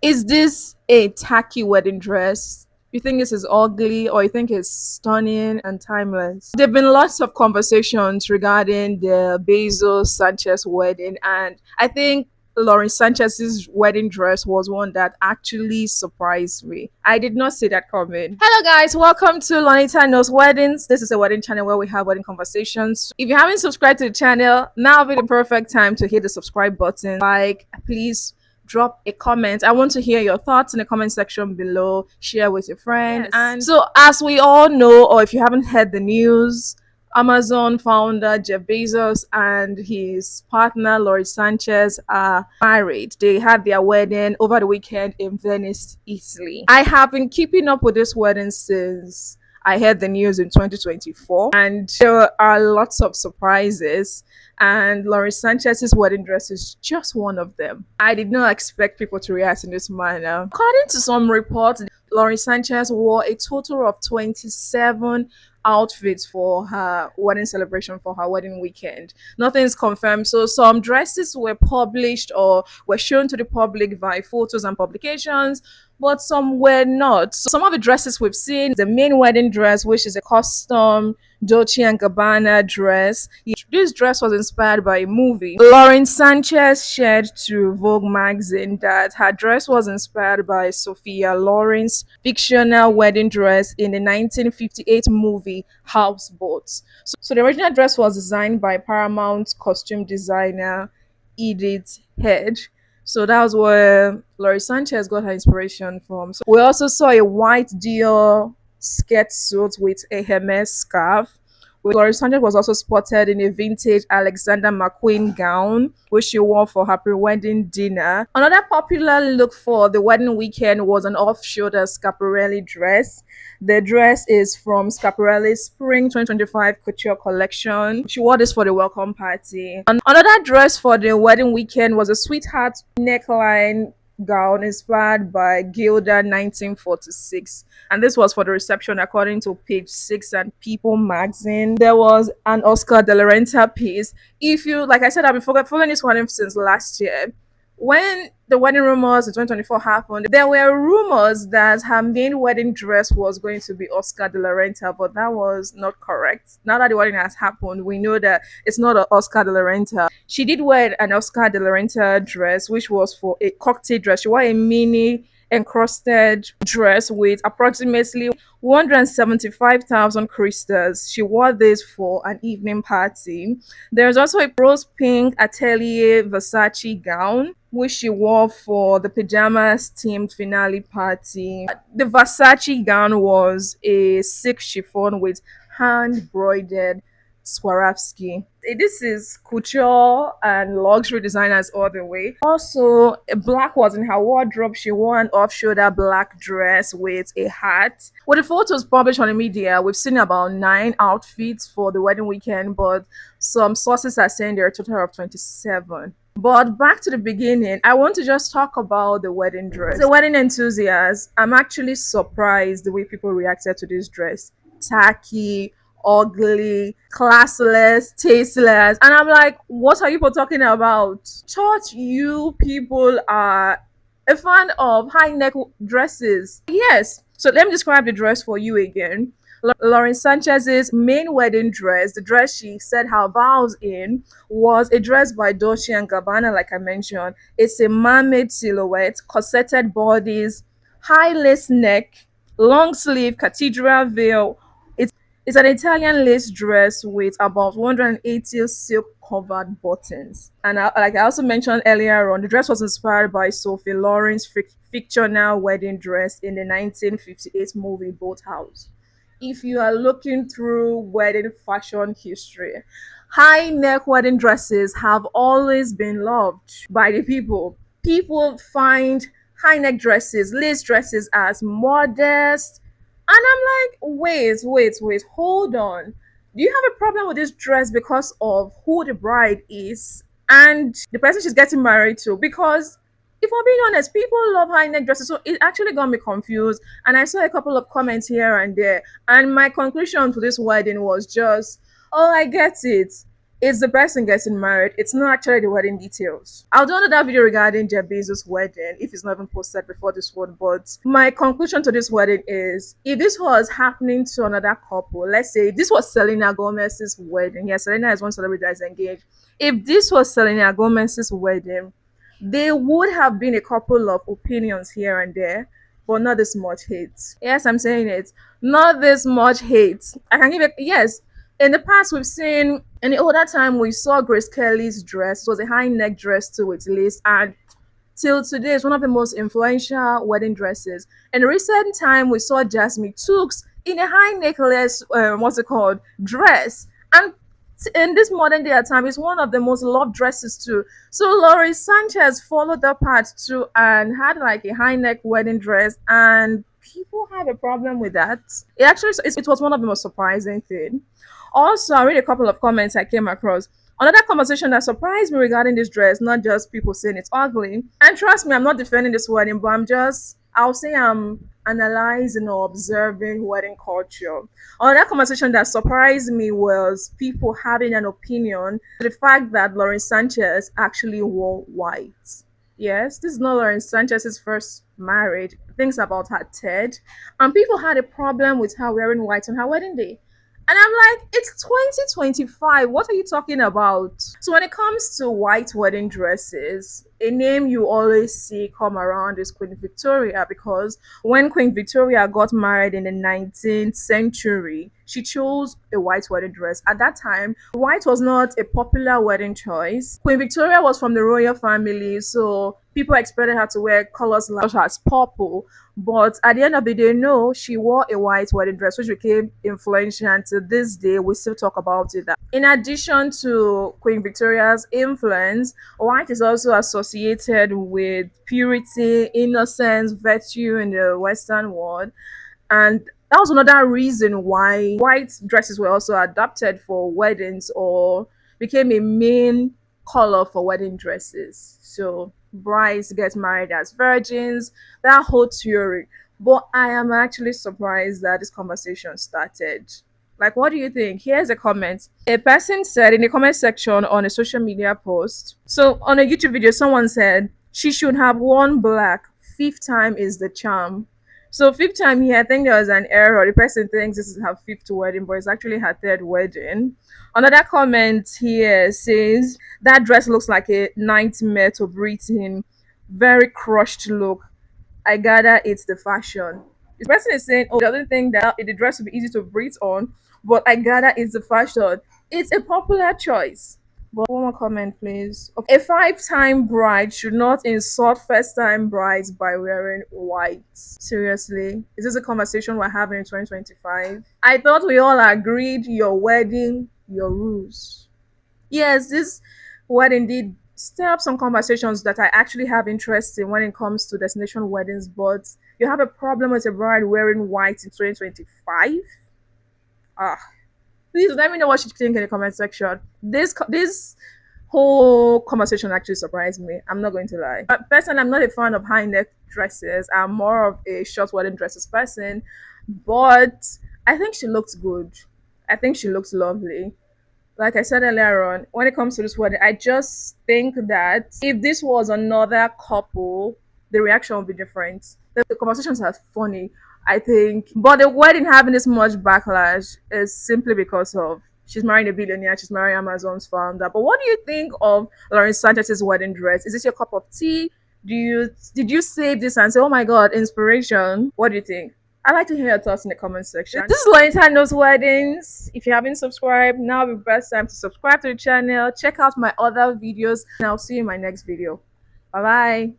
Is this a tacky wedding dress? You think this is ugly or you think it's stunning and timeless? There have been lots of conversations regarding the Bezos Sanchez wedding, and I think Lauren Sanchez's wedding dress was one that actually surprised me. I did not see that coming. Hello, guys, welcome to Lonita Knows Weddings. This is a wedding channel where we have wedding conversations. If you haven't subscribed to the channel, now would be the perfect time to hit the subscribe button. Like, please drop a comment. I want to hear your thoughts in the comment section below. Share with your friend. Yes. And so, as we all know, or if you haven't heard the news, Amazon founder Jeff Bezos and his partner Lori Sanchez are married. They had their wedding over the weekend in Venice, Italy. I have been keeping up with this wedding since I heard the news in 2024, and there are lots of surprises. And Lauren Sanchez's wedding dress is just one of them. I did not expect people to react in this manner. According to some reports, Lauren Sanchez wore a total of 27 outfits for her wedding celebration for her wedding weekend. Nothing is confirmed. So some dresses were published or were shown to the public via photos and publications, but some were not. So some of the dresses we've seen, the main wedding dress, which is a custom Dolce and Gabbana dress. This dress was inspired by a movie. Lauren Sanchez shared to Vogue magazine that her dress was inspired by Sophia Loren's fictional wedding dress in the 1958 movie Houseboats. So the original dress was designed by Paramount costume designer Edith Head. So that was where Lauren Sanchez got her inspiration from. So we also saw a white Dior skirt suit with a Hermès scarf. Lauren Sanchez was also spotted in a vintage Alexander McQueen gown, which she wore for her pre-wedding dinner. Another popular look for the wedding weekend was an off-shoulder Schiaparelli dress. The dress is from Schiaparelli's Spring 2025 couture collection. She wore this for the welcome party. Another dress for the wedding weekend was a sweetheart neckline gown inspired by Gilda 1946, and this was for the reception according to page 6 and People magazine. There was an Oscar de la Renta piece. If you, like I said, I've been following this one since last year. When the wedding rumors in 2024 happened, there were rumors that her main wedding dress was going to be Oscar de la Renta, but that was not correct. Now that the wedding has happened, we know that it's not an Oscar de la Renta. She did wear an Oscar de la Renta dress, which was for a cocktail dress. She wore a mini encrusted dress with approximately 175,000 crystals. She wore this for an evening party. There's also a rose pink atelier Versace gown, which she wore for the pajamas themed finale party. The Versace gown was a silk chiffon with hand embroidered Swarovski. This is couture and luxury designers all the way. Also, black was in her wardrobe. She wore an off-shoulder black dress with a hat. With the photos published on the media, we've seen about 9 outfits for the wedding weekend, but some sources are saying there are a total of 27. But back to the beginning, I want to just talk about the wedding dress. The wedding enthusiast, I'm actually surprised the way people reacted to this dress. Tacky, ugly, classless, tasteless. And I'm like, what are you people talking about? Thought you people are a fan of high neck dresses. Yes. So let me describe the dress for you again. Lauren Sanchez's main wedding dress, the dress she said her vows in, was a dress by Dolce and Gabbana, like I mentioned. It's a mermaid silhouette, corseted bodies, high lace neck, long sleeve, cathedral veil. It's an Italian lace dress with about 180 silk covered buttons. And like I also mentioned earlier on, the dress was inspired by Sophie Loren's fictional wedding dress in the 1958 movie Boathouse. If you are looking through wedding fashion history, high neck wedding dresses have always been loved by the people. People find high neck dresses, lace dresses as modest. And I'm like, wait, hold on. Do you have a problem with this dress because of who the bride is and the person she's getting married to? Because if I'm being honest, people love high neck dresses, so it actually got me confused. And I saw a couple of comments here and there, and my conclusion to this wedding was just, oh, I get it. It's the person getting married. It's not actually the wedding details. I'll do another video regarding Jeff Bezos' wedding if it's not even posted before this one. But my conclusion to this wedding is, if this was happening to another couple, let's say this was Selena Gomez's wedding. Yeah, Selena is one celebrity that is engaged. If this was Selena Gomez's wedding, there would have been a couple of opinions here and there, but not this much hate. Yes, I'm saying it. Not this much hate. I can give it, yes. In the past, we've seen, in the older time, we saw Grace Kelly's dress. It was a high neck dress to its lace, and till today, it's one of the most influential wedding dresses. In recent time, we saw Jasmine Tooks in a high necklace, what's it called, dress. And in this modern day time, it's one of the most loved dresses too. So Laurie Sanchez followed that part too and had like a high neck wedding dress, and people had a problem with that. It was one of the most surprising things. Also, I read a couple of comments I came across. Another conversation that surprised me regarding this dress, not just people saying it's ugly. And trust me, I'm not defending this wedding, but I'll say I'm analyzing or observing wedding culture. Another conversation that surprised me was people having an opinion the fact that Lauren Sanchez actually wore white. Yes, this is not Lauren Sanchez's first marriage. Things about her third. And people had a problem with her wearing white on her wedding day. And I'm like, it's 2025. What are you talking about? So when it comes to white wedding dresses, a name you always see come around is Queen Victoria, because when Queen Victoria got married in the 19th century, she chose a white wedding dress. At that time, white was not a popular wedding choice. Queen Victoria was from the royal family, so people expected her to wear colors such as purple. But at the end of the day, no, she wore a white wedding dress, which became influential. And to this day, we still talk about it. In addition to Queen Victoria's influence, white is also associated with purity, innocence, virtue in the Western world. And that was another reason why white dresses were also adapted for weddings or became a main color for wedding dresses. So brides get married as virgins, that whole theory. But I am actually surprised that this conversation started. Like, what do you think? Here's a comment. A person said in the comment section on a social media post. So on a YouTube video, someone said she should have worn black. Fifth time is the charm. So fifth time here, I think there was an error. The person thinks this is her fifth wedding, but it's actually her third wedding. Another comment here says that dress looks like a nightmare to breathe in. Very crushed look. I gather it's the fashion. This person is saying, oh, doesn't think that the dress will be easy to breathe on, but I gather it's the fashion. It's a popular choice. But one more comment, please. Okay. A five-time bride should not insult first-time brides by wearing white. Seriously? Is this a conversation we're having in 2025? I thought we all agreed your wedding, your rules. Yes, this wedding did stir up some conversations that I actually have interest in when it comes to destination weddings, but you have a problem with a bride wearing white in 2025? Ah. Please let me know what you think in the comment section. This whole conversation actually surprised me. I'm not going to lie. But personally, I'm not a fan of high neck dresses. I'm more of a short wedding dresses person. But I think she looks good. I think she looks lovely. Like I said earlier on, when it comes to this wedding, I just think that if this was another couple, the reaction would be different. The conversations are funny, I think. But the wedding having this much backlash is simply because of she's marrying a billionaire, she's marrying Amazon's founder. But what do you think of Lauren Sanchez's wedding dress? Is this your cup of tea? Did you save this and say, oh my god, inspiration? What do you think? I'd like to hear your thoughts in the comment section. This is Lorenta Knows Weddings. If you haven't subscribed, now would be the best time to subscribe to the channel. Check out my other videos, and I'll see you in my next video. Bye bye.